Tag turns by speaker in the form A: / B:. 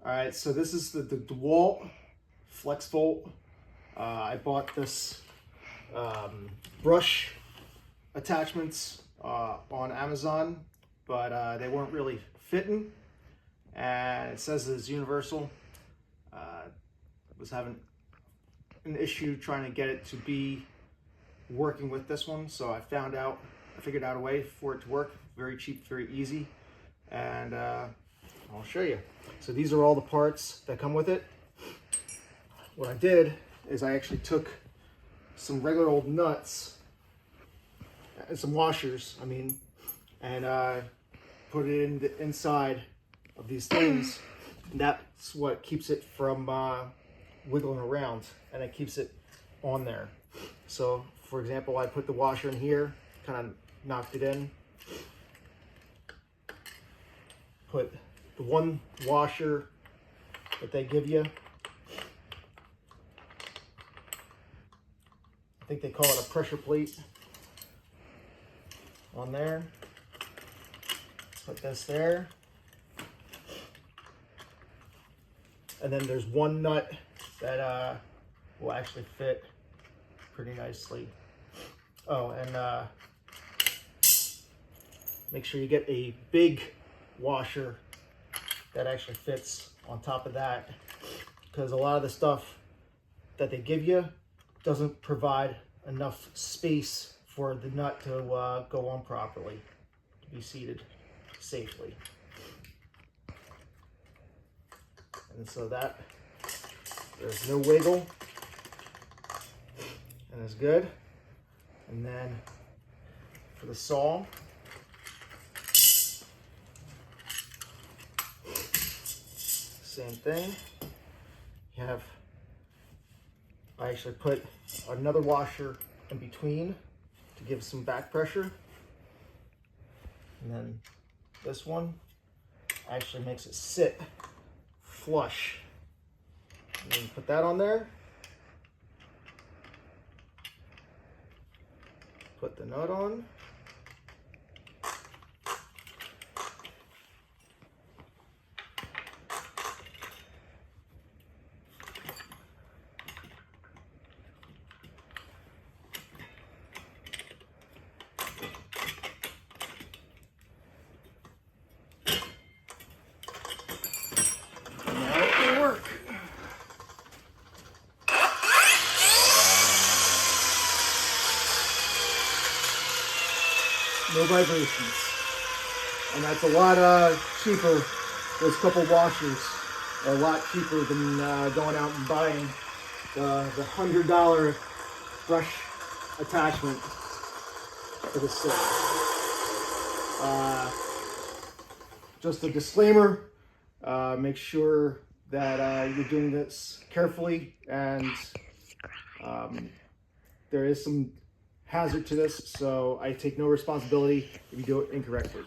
A: All right, so this is the Dewalt flexvolt. I bought this brush attachments on Amazon, but they weren't really fitting, and it says it's universal. Was having an issue trying to get it to be working with this one, so I figured out a way for it to work. Very cheap, very easy, and I'll show you. So these are all the parts that come with it. What I did is I actually took some regular old nuts and some washers, and put it in the inside of these things, and that's what keeps it from wiggling around, and it keeps it on there. So for example, I put the washer in here, kind of knocked it in, put the one washer that they give you, I think they call it a pressure plate, on there. Put this there. And then there's one nut that will actually fit pretty nicely. Oh, and make sure you get a big washer that actually fits on top of that, because a lot of the stuff that they give you doesn't provide enough space for the nut to go on properly, to be seated safely. And so that, there's no wiggle, and it's good. And then for the saw, same thing. I actually put another washer in between to give some back pressure. And then this one actually makes it sit flush. And then put that on there. Put the nut on. No vibrations, and that's a lot cheaper. Those couple washers are a lot cheaper than going out and buying the $100 brush attachment for the set. Just a disclaimer, make sure that you're doing this carefully, and there is some hazard to this, so I take no responsibility if you do it incorrectly.